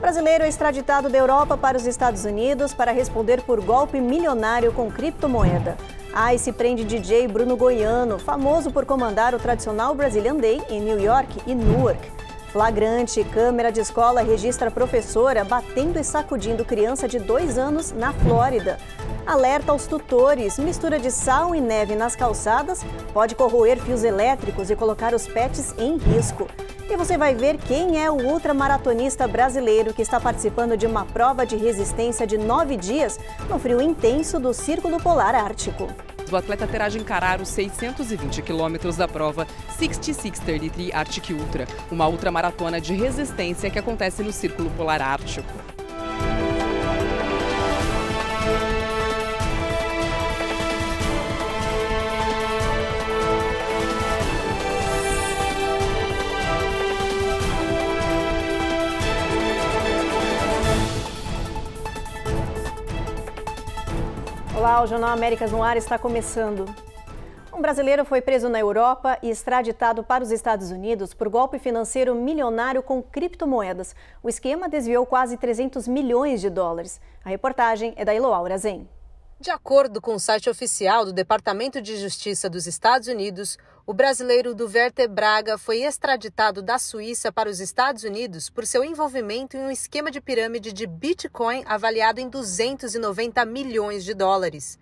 Brasileiro é extraditado da Europa para os Estados Unidos para responder por golpe milionário com criptomoeda. ICE prende DJ Bruno Goiano, famoso por comandar o tradicional Brazilian Day em New York e Newark. Flagrante, câmera de escola registra professora batendo e sacudindo criança de 2 anos na Flórida. Alerta aos tutores, mistura de sal e neve nas calçadas pode corroer fios elétricos e colocar os pets em risco. E você vai ver quem é o ultramaratonista brasileiro que está participando de uma prova de resistência de 9 dias no frio intenso do Círculo Polar Ártico. O atleta terá de encarar os 620 quilômetros da prova 6633 Arctic Ultra, uma ultramaratona de resistência que acontece no Círculo Polar Ártico. Olá, o Jornal Américas no Ar está começando. Um brasileiro foi preso na Europa e extraditado para os Estados Unidos por golpe financeiro milionário com criptomoedas. O esquema desviou quase 300 milhões de dólares. A reportagem é da Eloá Zen. De acordo com o site oficial do Departamento de Justiça dos Estados Unidos, o brasileiro Duverter Braga foi extraditado da Suíça para os Estados Unidos por seu envolvimento em um esquema de pirâmide de Bitcoin avaliado em 290 milhões de dólares.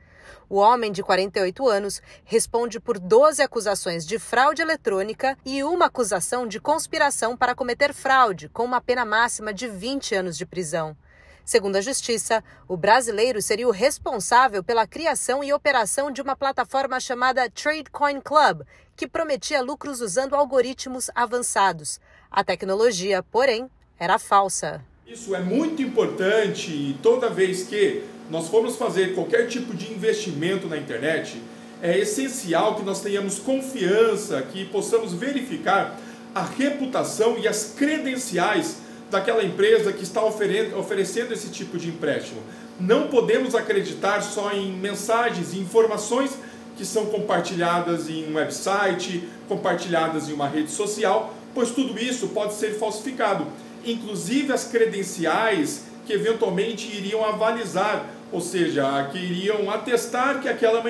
O homem, de 48 anos, responde por 12 acusações de fraude eletrônica e uma acusação de conspiração para cometer fraude, com uma pena máxima de 20 anos de prisão. Segundo a Justiça, o brasileiro seria o responsável pela criação e operação de uma plataforma chamada Tradecoin Club, que prometia lucros usando algoritmos avançados. A tecnologia, porém, era falsa. Isso é muito importante e toda vez que nós formos fazer qualquer tipo de investimento na internet, é essencial que nós tenhamos confiança, que possamos verificar a reputação e as credenciais daquela empresa que está oferecendo esse tipo de empréstimo. Não podemos acreditar só em mensagens e informações que são compartilhadas em um website, compartilhadas em uma rede social, pois tudo isso pode ser falsificado. Inclusive as credenciais que eventualmente iriam avalizar, ou seja, que iriam atestar que aquela é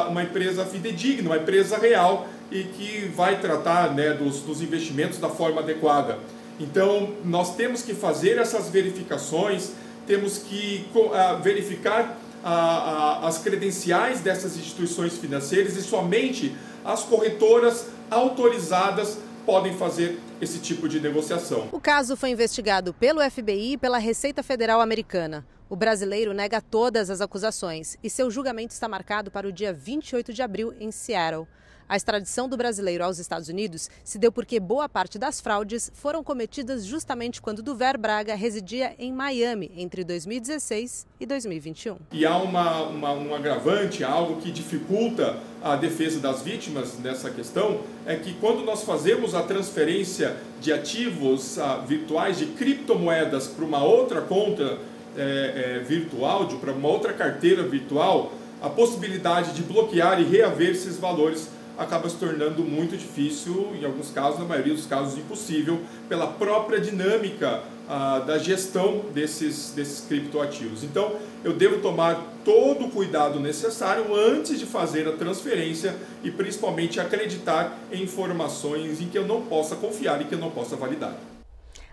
uma empresa fidedigna, uma empresa real e que vai tratar, né, dos investimentos da forma adequada. Então, nós temos que fazer essas verificações, temos que verificar as credenciais dessas instituições financeiras e somente as corretoras autorizadas podem fazer esse tipo de negociação. O caso foi investigado pelo FBI e pela Receita Federal Americana. O brasileiro nega todas as acusações e seu julgamento está marcado para o dia 28 de abril em Seattle. A extradição do brasileiro aos Estados Unidos se deu porque boa parte das fraudes foram cometidas justamente quando Duverter Braga residia em Miami entre 2016 e 2021. E há um agravante, algo que dificulta a defesa das vítimas nessa questão, é que quando nós fazemos a transferência de ativos virtuais, de criptomoedas para uma outra conta virtual, para uma outra carteira virtual, a possibilidade de bloquear e reaver esses valores acaba se tornando muito difícil, em alguns casos, na maioria dos casos impossível, pela própria dinâmica da gestão desses criptoativos. Então, eu devo tomar todo o cuidado necessário antes de fazer a transferência e principalmente acreditar em informações em que eu não possa confiar e que eu não possa validar.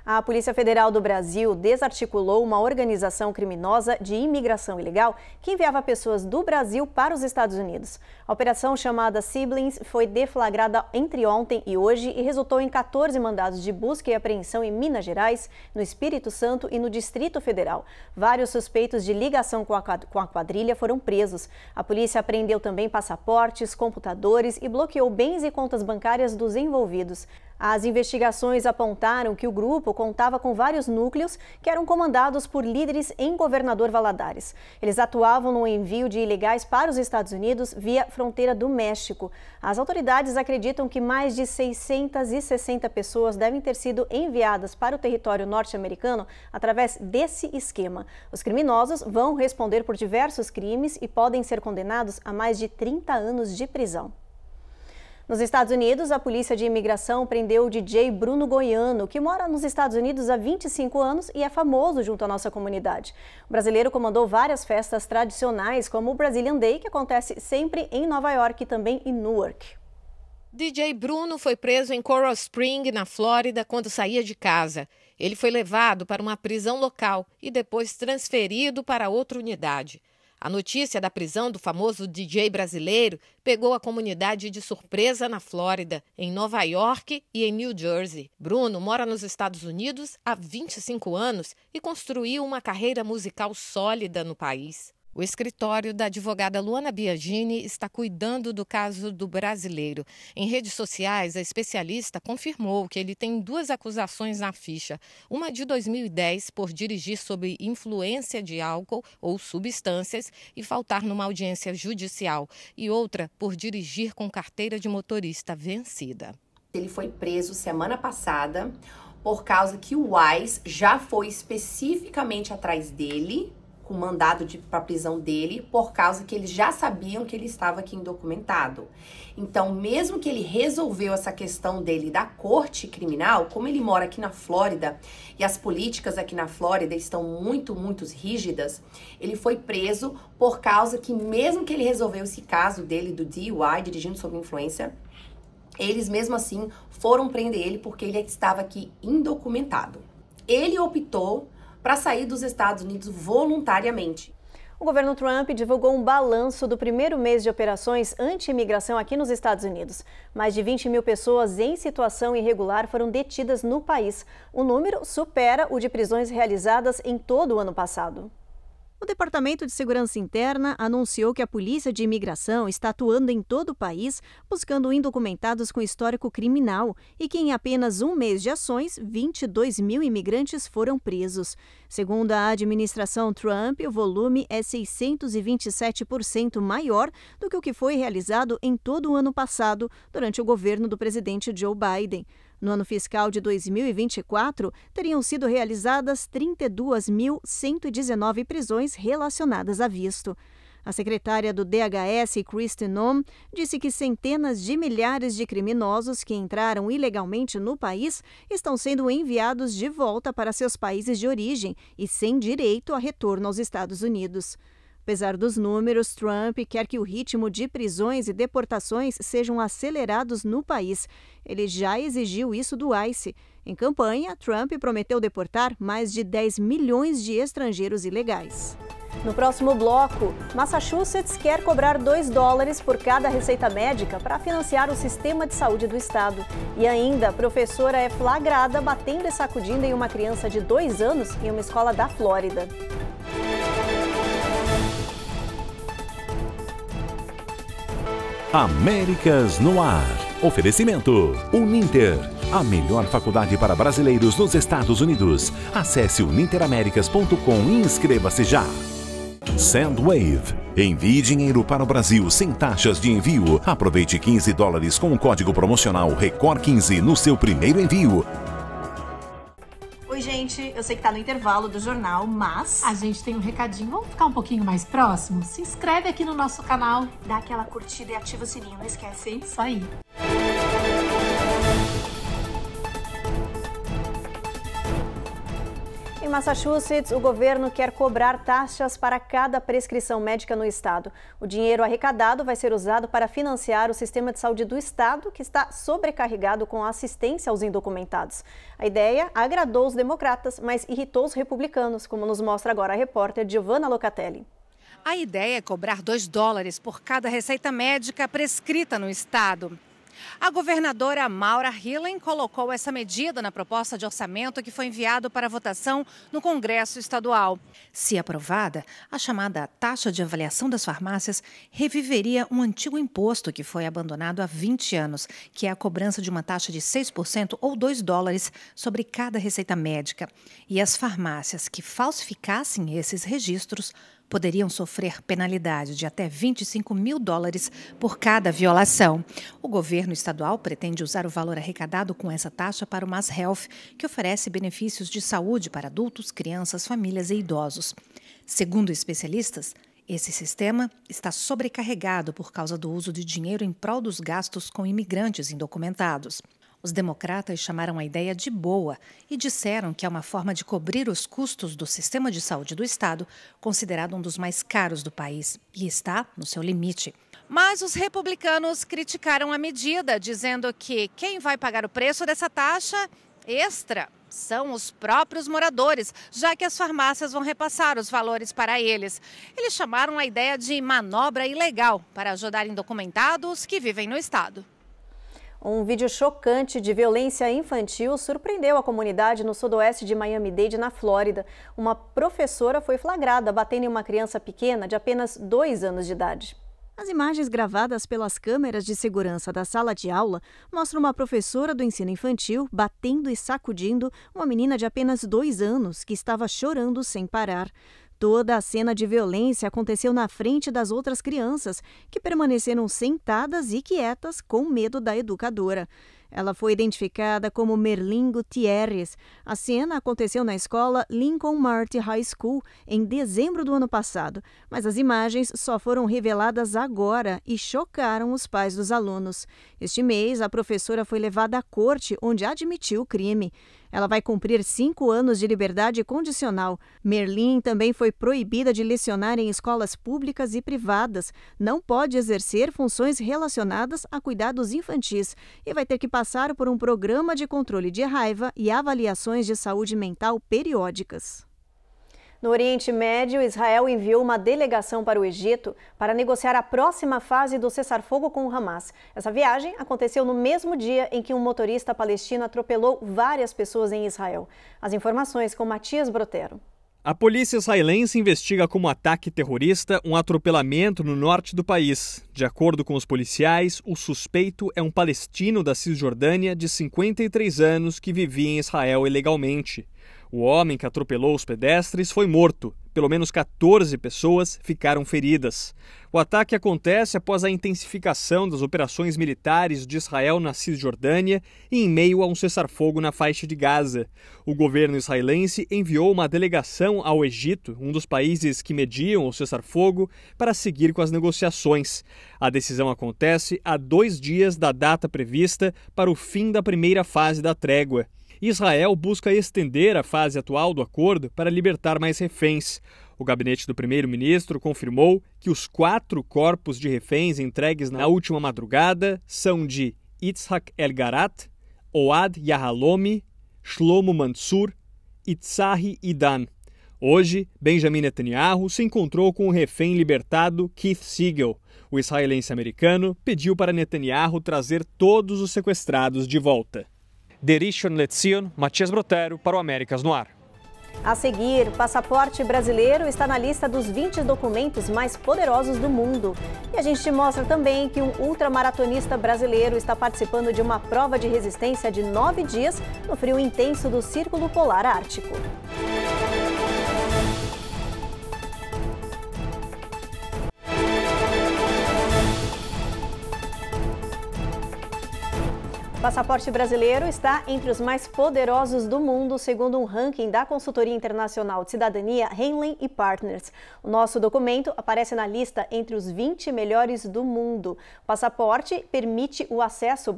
A Polícia Federal do Brasil desarticulou uma organização criminosa de imigração ilegal que enviava pessoas do Brasil para os Estados Unidos. A operação, chamada Siblings, foi deflagrada entre ontem e hoje e resultou em 14 mandados de busca e apreensão em Minas Gerais, no Espírito Santo e no Distrito Federal. Vários suspeitos de ligação com a quadrilha foram presos. A polícia apreendeu também passaportes, computadores e bloqueou bens e contas bancárias dos envolvidos. As investigações apontaram que o grupo contava com vários núcleos que eram comandados por líderes em Governador Valadares. Eles atuavam no envio de ilegais para os Estados Unidos via fronteira do México. As autoridades acreditam que mais de 660 pessoas devem ter sido enviadas para o território norte-americano através desse esquema. Os criminosos vão responder por diversos crimes e podem ser condenados a mais de 30 anos de prisão. Nos Estados Unidos, a polícia de imigração prendeu o DJ Bruno Goiano, que mora nos Estados Unidos há 25 anos e é famoso junto à nossa comunidade. O brasileiro comandou várias festas tradicionais, como o Brazilian Day, que acontece sempre em Nova York e também em Newark. DJ Bruno foi preso em Coral Spring, na Flórida, quando saía de casa. Ele foi levado para uma prisão local e depois transferido para outra unidade. A notícia da prisão do famoso DJ brasileiro pegou a comunidade de surpresa na Flórida, em Nova York e em New Jersey. Bruno mora nos Estados Unidos há 25 anos e construiu uma carreira musical sólida no país. O escritório da advogada Luana Biagini está cuidando do caso do brasileiro. Em redes sociais, a especialista confirmou que ele tem 2 acusações na ficha. Uma de 2010 por dirigir sob influência de álcool ou substâncias e faltar numa audiência judicial. E outra por dirigir com carteira de motorista vencida. Ele foi preso semana passada por causa que o ICE já foi especificamente atrás dele, com mandado para a prisão dele, por causa que eles já sabiam que ele estava aqui indocumentado. Então, mesmo que ele resolveu essa questão dele da corte criminal, como ele mora aqui na Flórida, e as políticas aqui na Flórida estão muito rígidas, ele foi preso por causa que, mesmo que ele resolveu esse caso dele do DUI, dirigindo sob influência, eles mesmo assim foram prender ele porque ele estava aqui indocumentado. Ele optou para sair dos Estados Unidos voluntariamente. O governo Trump divulgou um balanço do primeiro mês de operações anti-imigração aqui nos Estados Unidos. Mais de 20 mil pessoas em situação irregular foram detidas no país. O número supera o de prisões realizadas em todo o ano passado. O Departamento de Segurança Interna anunciou que a Polícia de Imigração está atuando em todo o país, buscando indocumentados com histórico criminal e que em apenas um mês de ações, 22 mil imigrantes foram presos. Segundo a administração Trump, o volume é 627% maior do que o que foi realizado em todo o ano passado, durante o governo do presidente Joe Biden. No ano fiscal de 2024, teriam sido realizadas 32.119 prisões relacionadas a visto. A secretária do DHS, Kristi Noem, disse que centenas de milhares de criminosos que entraram ilegalmente no país estão sendo enviados de volta para seus países de origem e sem direito a retorno aos Estados Unidos. Apesar dos números, Trump quer que o ritmo de prisões e deportações sejam acelerados no país. Ele já exigiu isso do ICE. Em campanha, Trump prometeu deportar mais de 10 milhões de estrangeiros ilegais. No próximo bloco, Massachusetts quer cobrar $2 por cada receita médica para financiar o sistema de saúde do estado. E ainda, a professora é flagrada batendo e sacudindo em uma criança de 2 anos em uma escola da Flórida. Américas no Ar. Oferecimento Uninter, a melhor faculdade para brasileiros nos Estados Unidos. Acesse uninteraméricas.com e inscreva-se já. Sendwave. Envie dinheiro para o Brasil sem taxas de envio. Aproveite $15 com o código promocional RECOR15 no seu primeiro envio. Oi, gente, eu sei que tá no intervalo do jornal, mas a gente tem um recadinho. Vamos ficar um pouquinho mais próximo? Se inscreve aqui no nosso canal. Dá aquela curtida e ativa o sininho, não esquece, hein? Isso aí. Em Massachusetts, o governo quer cobrar taxas para cada prescrição médica no estado. O dinheiro arrecadado vai ser usado para financiar o sistema de saúde do estado, que está sobrecarregado com a assistência aos indocumentados. A ideia agradou os democratas, mas irritou os republicanos, como nos mostra agora a repórter Giovanna Locatelli. A ideia é cobrar $2 por cada receita médica prescrita no estado. A governadora Maura Healey colocou essa medida na proposta de orçamento que foi enviado para votação no Congresso Estadual. Se aprovada, a chamada taxa de avaliação das farmácias reviveria um antigo imposto que foi abandonado há 20 anos, que é a cobrança de uma taxa de 6% ou $2 sobre cada receita médica. E as farmácias que falsificassem esses registros poderiam sofrer penalidade de até $25 mil por cada violação. O governo estadual pretende usar o valor arrecadado com essa taxa para o Mass Health, que oferece benefícios de saúde para adultos, crianças, famílias e idosos. Segundo especialistas, Esse sistema está sobrecarregado por causa do uso de dinheiro em prol dos gastos com imigrantes indocumentados. Os democratas chamaram a ideia de boa e disseram que é uma forma de cobrir os custos do sistema de saúde do Estado, considerado um dos mais caros do país, e está no seu limite. Mas os republicanos criticaram a medida, dizendo que quem vai pagar o preço dessa taxa extra são os próprios moradores, já que as farmácias vão repassar os valores para eles. Eles chamaram a ideia de manobra ilegal para ajudar indocumentados que vivem no estado. Um vídeo chocante de violência infantil surpreendeu a comunidade no sudoeste de Miami-Dade, na Flórida. Uma professora foi flagrada batendo em uma criança pequena de apenas 2 anos de idade. As imagens gravadas pelas câmeras de segurança da sala de aula mostram uma professora do ensino infantil batendo e sacudindo uma menina de apenas 2 anos que estava chorando sem parar. Toda a cena de violência aconteceu na frente das outras crianças, que permaneceram sentadas e quietas com medo da educadora. Ela foi identificada como Merlin Gutierrez. A cena aconteceu na escola Lincoln Marty High School em dezembro do ano passado, mas as imagens só foram reveladas agora e chocaram os pais dos alunos. Este mês, a professora foi levada à corte, onde admitiu o crime. Ela vai cumprir 5 anos de liberdade condicional. Merlin também foi proibida de lecionar em escolas públicas e privadas, não pode exercer funções relacionadas a cuidados infantis e vai ter que passar por um programa de controle de raiva e avaliações de saúde mental periódicas. No Oriente Médio, Israel enviou uma delegação para o Egito para negociar a próxima fase do cessar-fogo com o Hamas. Essa viagem aconteceu no mesmo dia em que um motorista palestino atropelou várias pessoas em Israel. As informações com Matias Brotero. A polícia israelense investiga como ataque terrorista um atropelamento no norte do país. De acordo com os policiais, o suspeito é um palestino da Cisjordânia de 53 anos que vivia em Israel ilegalmente. O homem que atropelou os pedestres foi morto. Pelo menos 14 pessoas ficaram feridas. O ataque acontece após a intensificação das operações militares de Israel na Cisjordânia e em meio a um cessar-fogo na faixa de Gaza. O governo israelense enviou uma delegação ao Egito, um dos países que mediam o cessar-fogo, para seguir com as negociações. A decisão acontece a 2 dias da data prevista para o fim da primeira fase da trégua. Israel busca estender a fase atual do acordo para libertar mais reféns. O gabinete do primeiro-ministro confirmou que os 4 corpos de reféns entregues na última madrugada são de Yitzhak El-Garat, Oad Yahalomi, Shlomo Mansur e Tzahi Idan. Hoje, Benjamin Netanyahu se encontrou com o refém libertado Keith Siegel. O israelense americano pediu para Netanyahu trazer todos os sequestrados de volta. De Rishon LeZion, Matias Brotero para o Américas no Ar. A seguir, passaporte brasileiro está na lista dos 20 documentos mais poderosos do mundo. E a gente te mostra também que um ultramaratonista brasileiro está participando de uma prova de resistência de 9 dias no frio intenso do Círculo Polar Ártico. O passaporte brasileiro está entre os mais poderosos do mundo, segundo um ranking da consultoria internacional de cidadania Henley & Partners. O nosso documento aparece na lista entre os 20 melhores do mundo. O passaporte permite o acesso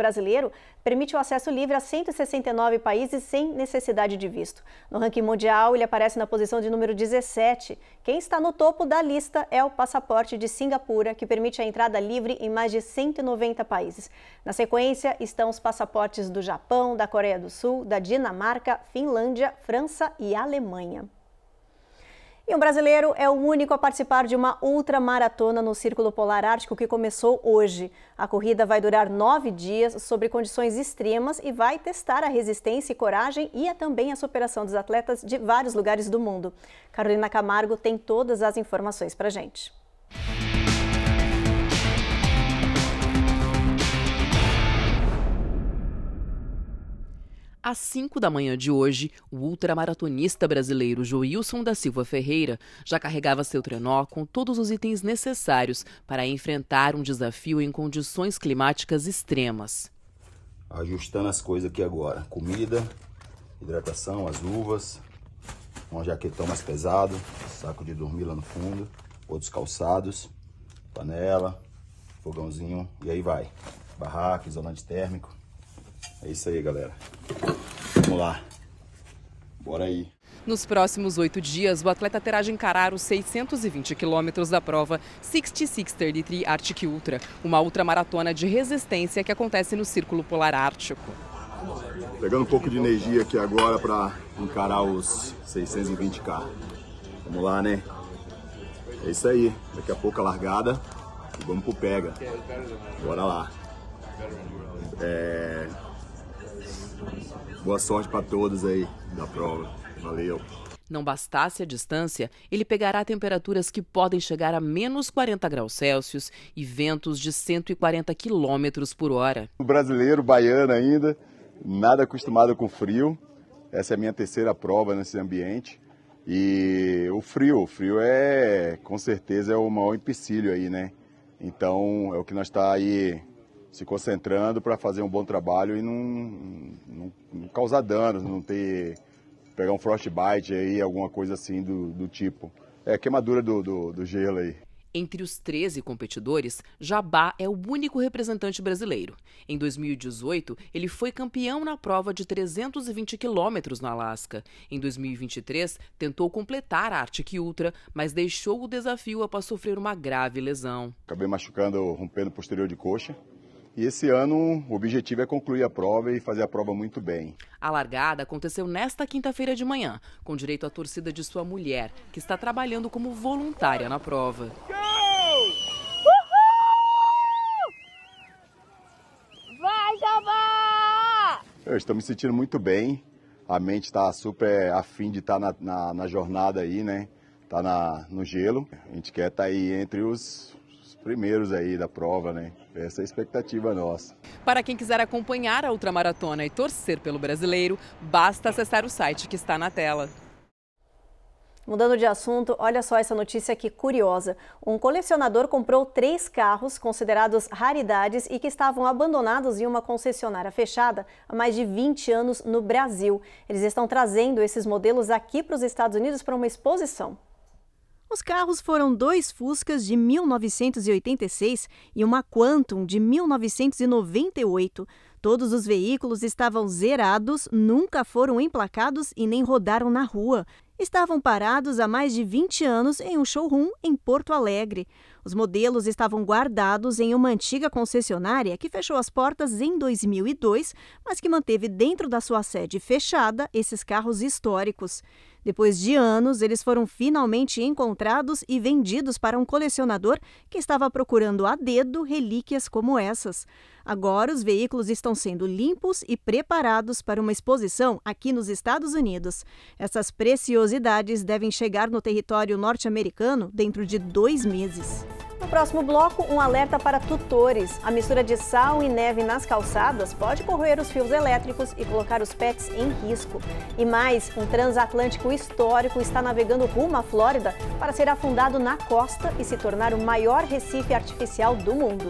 livre a 169 países sem necessidade de visto. No ranking mundial, ele aparece na posição de número 17. Quem está no topo da lista é o passaporte de Singapura, que permite a entrada livre em mais de 190 países. Na sequência, estão os passaportes do Japão, da Coreia do Sul, da Dinamarca, Finlândia, França e Alemanha. E um brasileiro é o único a participar de uma ultramaratona no Círculo Polar Ártico que começou hoje. A corrida vai durar 9 dias, sob condições extremas, e vai testar a resistência e coragem e também a superação dos atletas de vários lugares do mundo. Carolina Camargo tem todas as informações pra gente. Às 5 da manhã de hoje, o ultramaratonista brasileiro Joilson da Silva Ferreira já carregava seu trenó com todos os itens necessários para enfrentar um desafio em condições climáticas extremas. Ajustando as coisas aqui agora. Comida, hidratação, as luvas, um jaquetão mais pesado, saco de dormir lá no fundo. outros calçados, panela, fogãozinho e aí vai. Barraca, isolante térmico. É isso aí, galera. Vamos lá. Bora aí. Nos próximos 8 dias, o atleta terá de encarar os 620 quilômetros da prova 6633 Arctic Ultra, uma ultramaratona de resistência que acontece no Círculo Polar Ártico. Pegando um pouco de energia aqui agora para encarar os 620K. Vamos lá, né? É isso aí. Daqui a pouco a largada e vamos pro pega. Bora lá. Boa sorte para todos aí da prova. Valeu. Não bastasse a distância, ele pegará temperaturas que podem chegar a menos 40 graus Celsius e ventos de 140 quilômetros por hora. O brasileiro, baiano ainda, nada acostumado com frio. Essa é a minha terceira prova nesse ambiente. E o frio é, com certeza, é o maior empecilho aí, né? Então, é o que nós está aí se concentrando para fazer um bom trabalho e não causar danos, não pegar um frostbite aí, alguma coisa assim do tipo. É a queimadura do gelo aí. Entre os 13 competidores, Jabá é o único representante brasileiro. Em 2018, ele foi campeão na prova de 320 quilômetros no Alasca. Em 2023, tentou completar a Arctic Ultra, mas deixou o desafio após sofrer uma grave lesão. Acabei machucando, rompendo o posterior de coxa. E esse ano o objetivo é concluir a prova e fazer a prova muito bem. A largada aconteceu nesta quinta-feira de manhã, com direito à torcida de sua mulher, que está trabalhando como voluntária na prova. Vai, Jabá! Eu estou me sentindo muito bem. A mente está super afim de estar na jornada aí, né? Tá no gelo. A gente quer estar aí entre os primeiros aí da prova, né? Essa é a expectativa nossa. Para quem quiser acompanhar a ultramaratona e torcer pelo brasileiro, basta acessar o site que está na tela. Mudando de assunto, olha só essa notícia aqui curiosa. Um colecionador comprou 3 carros considerados raridades e que estavam abandonados em uma concessionária fechada há mais de 20 anos no Brasil. Eles estão trazendo esses modelos aqui para os Estados Unidos para uma exposição. Os carros foram 2 Fuscas de 1986 e uma Quantum de 1998. Todos os veículos estavam zerados, nunca foram emplacados e nem rodaram na rua. Estavam parados há mais de 20 anos em um showroom em Porto Alegre. Os modelos estavam guardados em uma antiga concessionária que fechou as portas em 2002, mas que manteve dentro da sua sede fechada esses carros históricos. Depois de anos, eles foram finalmente encontrados e vendidos para um colecionador que estava procurando a dedo relíquias como essas. Agora, os veículos estão sendo limpos e preparados para uma exposição aqui nos Estados Unidos. Essas preciosidades devem chegar no território norte-americano dentro de 2 meses. No próximo bloco, um alerta para tutores. A mistura de sal e neve nas calçadas pode corroer os fios elétricos e colocar os pets em risco. E mais, um transatlântico histórico está navegando rumo à Flórida para ser afundado na costa e se tornar o maior recife artificial do mundo.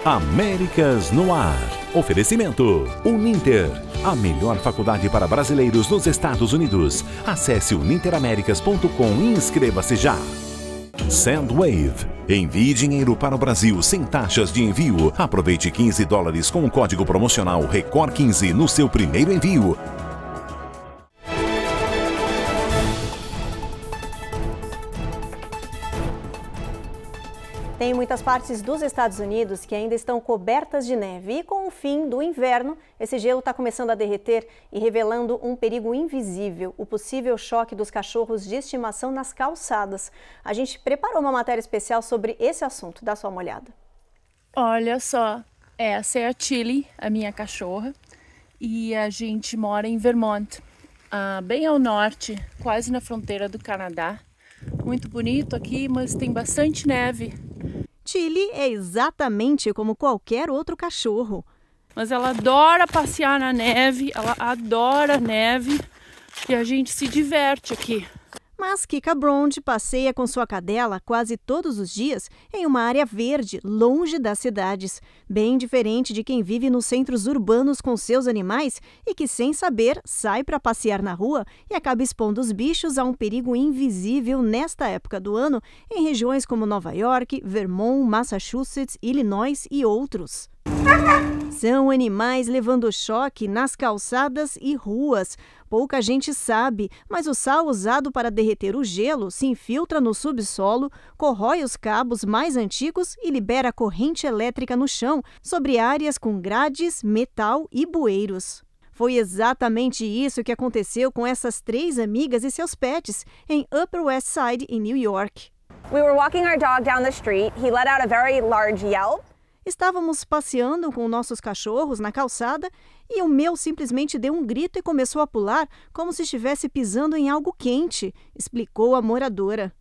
Américas no Ar. Oferecimento Uninter, a melhor faculdade para brasileiros nos Estados Unidos. Acesse uninteraméricas.com e inscreva-se já. Sendwave. Envie dinheiro para o Brasil sem taxas de envio. Aproveite $15 com o código promocional RECOR15 no seu primeiro envio. Tem muitas partes dos Estados Unidos que ainda estão cobertas de neve e com o fim do inverno, esse gelo está começando a derreter e revelando um perigo invisível, o possível choque dos cachorros de estimação nas calçadas. A gente preparou uma matéria especial sobre esse assunto, dá só uma olhada. Olha só, essa é a Chili, a minha cachorra, e a gente mora em Vermont, bem ao norte, quase na fronteira do Canadá. Muito bonito aqui, mas tem bastante neve. Chili é exatamente como qualquer outro cachorro. Mas ela adora passear na neve, ela adora neve e a gente se diverte aqui. Mas Kika Brond passeia com sua cadela quase todos os dias em uma área verde, longe das cidades, bem diferente de quem vive nos centros urbanos com seus animais e que, sem saber, sai para passear na rua e acaba expondo os bichos a um perigo invisível nesta época do ano em regiões como Nova York, Vermont, Massachusetts, Illinois e outros. São animais levando choque nas calçadas e ruas. Pouca gente sabe, mas o sal usado para derreter o gelo se infiltra no subsolo, corrói os cabos mais antigos e libera corrente elétrica no chão, sobre áreas com grades, metal e bueiros. Foi exatamente isso que aconteceu com essas 3 amigas e seus pets em Upper West Side, em New York. We were walking our dog down the street. He let out a very large yelp. Estávamos passeando com nossos cachorros na calçada e o meu simplesmente deu um grito e começou a pular como se estivesse pisando em algo quente, explicou a moradora.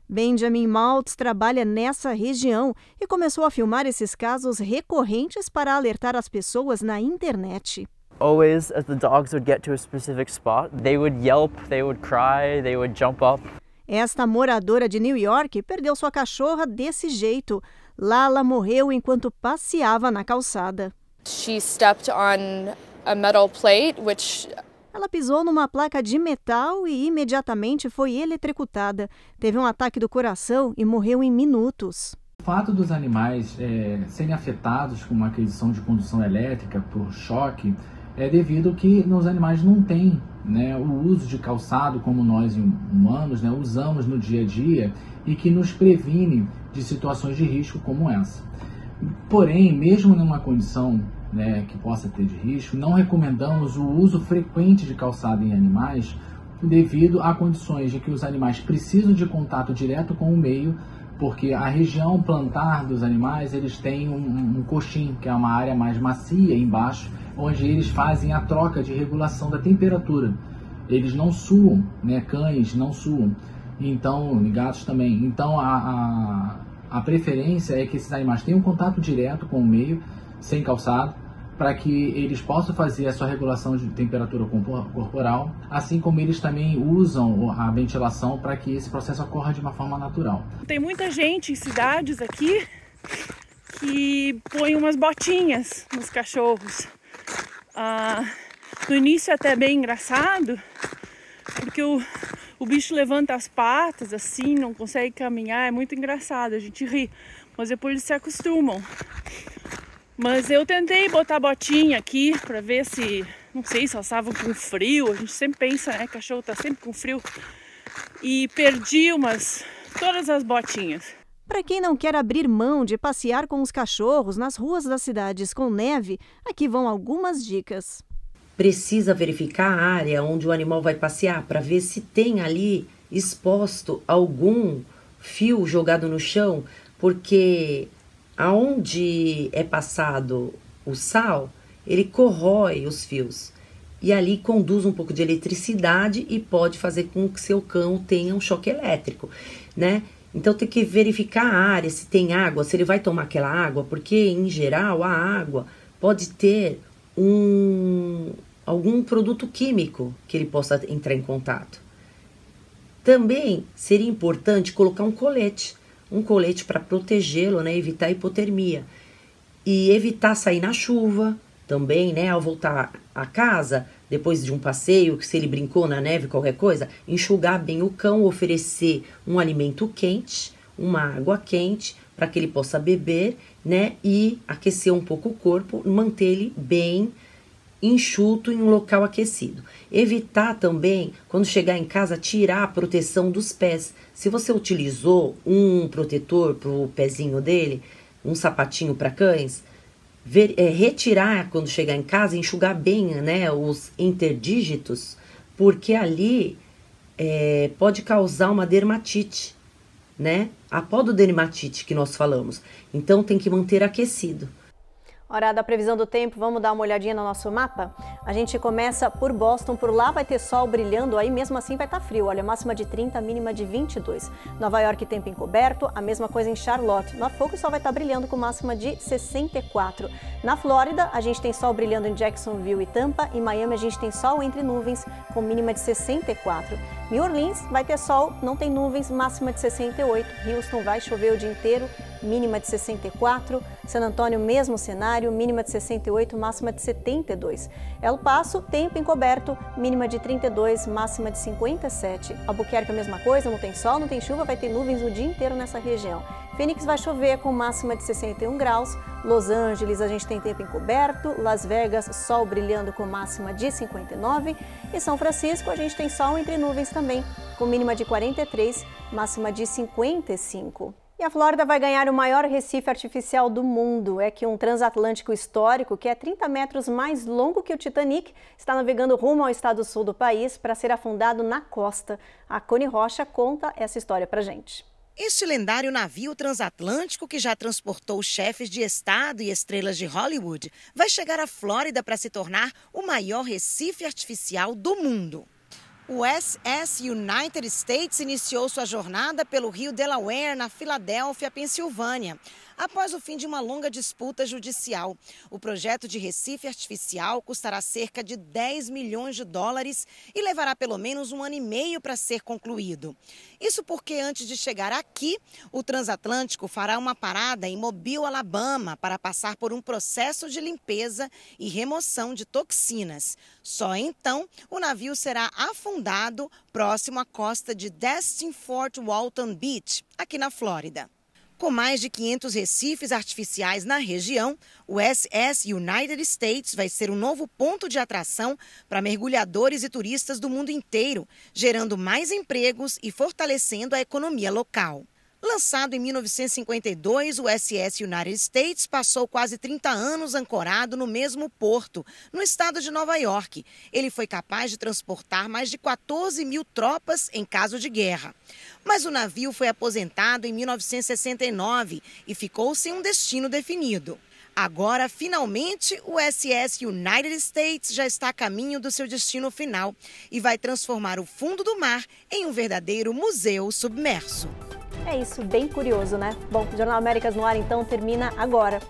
Benjamin Maltz trabalha nessa região e começou a filmar esses casos recorrentes para alertar as pessoas na internet. Always, as the dogs would get to a specific spot, they would yelp, they would cry, they would jump up. Esta moradora de New York perdeu sua cachorra desse jeito. Lala morreu enquanto passeava na calçada. She stepped on a metal plate, which... Ela pisou numa placa de metal e imediatamente foi eletrocutada. Teve um ataque do coração e morreu em minutos. O fato dos animais serem afetados com uma aquisição de condução elétrica por choque é devido que os animais não têm, né, o uso de calçado como nós humanos, né, usamos no dia a dia e que nos previne de situações de risco como essa. Porém, mesmo numa condição, né, que possa ter de risco, não recomendamos o uso frequente de calçado em animais devido a condições de que os animais precisam de contato direto com o meio, porque a região plantar dos animais, eles têm um coxim, que é uma área mais macia embaixo, onde eles fazem a troca de regulação da temperatura. Eles não suam, né? Cães não suam, então, e gatos também. Então, a preferência é que esses animais tenham contato direto com o meio, sem calçado, para que eles possam fazer a sua regulação de temperatura corporal, assim como eles também usam a ventilação para que esse processo ocorra de uma forma natural. Tem muita gente em cidades aqui que põe umas botinhas nos cachorros. No início é até bem engraçado, porque o bicho levanta as patas assim, não consegue caminhar, é muito engraçado, a gente ri, mas depois eles se acostumam. Mas eu tentei botar botinha aqui para ver se, não sei se elas estavam com frio, a gente sempre pensa, né, cachorro tá sempre com frio, e perdi todas as botinhas. Para quem não quer abrir mão de passear com os cachorros nas ruas das cidades com neve, aqui vão algumas dicas. Precisa verificar a área onde o animal vai passear para ver se tem ali exposto algum fio jogado no chão, porque aonde é passado o sal, ele corrói os fios e ali conduz um pouco de eletricidade e pode fazer com que seu cão tenha um choque elétrico, né? Então tem que verificar a área, se tem água, se ele vai tomar aquela água, porque em geral a água pode ter algum produto químico que ele possa entrar em contato. Também seria importante colocar um colete para protegê-lo, né, evitar hipotermia. E evitar sair na chuva também, né, ao voltar a casa, depois de um passeio, que se ele brincou na neve, qualquer coisa, enxugar bem o cão, oferecer um alimento quente, uma água quente, para que ele possa beber, né, e aquecer um pouco o corpo, manter ele bem enxuto em um local aquecido. Evitar também, quando chegar em casa, tirar a proteção dos pés. Se você utilizou um protetor para o pezinho dele, um sapatinho para cães, retirar quando chegar em casa, enxugar bem, né, os interdígitos, porque ali pode causar uma dermatite, né? A pododermatite que nós falamos. Então tem que manter aquecido. Hora da previsão do tempo, vamos dar uma olhadinha no nosso mapa? A gente começa por Boston, por lá vai ter sol brilhando, aí mesmo assim vai estar frio, olha, máxima de 30, mínima de 22. Nova York, tempo encoberto, a mesma coisa em Charlotte. Norfolk, o sol vai estar brilhando com máxima de 64. Na Flórida, a gente tem sol brilhando em Jacksonville e Tampa, em Miami a gente tem sol entre nuvens com mínima de 64. New Orleans vai ter sol, não tem nuvens, máxima de 68. Houston vai chover o dia inteiro, mínima de 64. San Antônio, mesmo cenário, mínima de 68, máxima de 72. El Paso, tempo encoberto, mínima de 32, máxima de 57. Albuquerque, a mesma coisa, não tem sol, não tem chuva, vai ter nuvens o dia inteiro nessa região. Phoenix vai chover com máxima de 61 graus. Los Angeles, a gente tem tempo encoberto. Las Vegas, sol brilhando com máxima de 59. E São Francisco, a gente tem sol entre nuvens também, com mínima de 43, máxima de 55. E a Flórida vai ganhar o maior recife artificial do mundo. É que um transatlântico histórico, que é 30 metros mais longo que o Titanic, está navegando rumo ao estado sul do país para ser afundado na costa. A Cone Rocha conta essa história pra gente. Este lendário navio transatlântico, que já transportou chefes de estado e estrelas de Hollywood, vai chegar à Flórida para se tornar o maior recife artificial do mundo. O USS United States iniciou sua jornada pelo rio Delaware, na Filadélfia, Pensilvânia, após o fim de uma longa disputa judicial. O projeto de recife artificial custará cerca de 10 milhões de dólares e levará pelo menos 1 ano e meio para ser concluído. Isso porque, antes de chegar aqui, o transatlântico fará uma parada em Mobile, Alabama, para passar por um processo de limpeza e remoção de toxinas. Só então o navio será afundado próximo à costa de Destin Fort Walton Beach, aqui na Flórida. Com mais de 500 recifes artificiais na região, o USS United States vai ser um novo ponto de atração para mergulhadores e turistas do mundo inteiro, gerando mais empregos e fortalecendo a economia local. Lançado em 1952, o USS United States passou quase 30 anos ancorado no mesmo porto, no estado de Nova York. Ele foi capaz de transportar mais de 14 mil tropas em caso de guerra. Mas o navio foi aposentado em 1969 e ficou sem um destino definido. Agora, finalmente, o USS United States já está a caminho do seu destino final e vai transformar o fundo do mar em um verdadeiro museu submerso. É isso, bem curioso, né? Bom, o Jornal Américas no Ar, então, termina agora.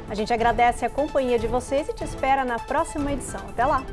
A gente agradece a companhia de vocês e te espera na próxima edição. Até lá!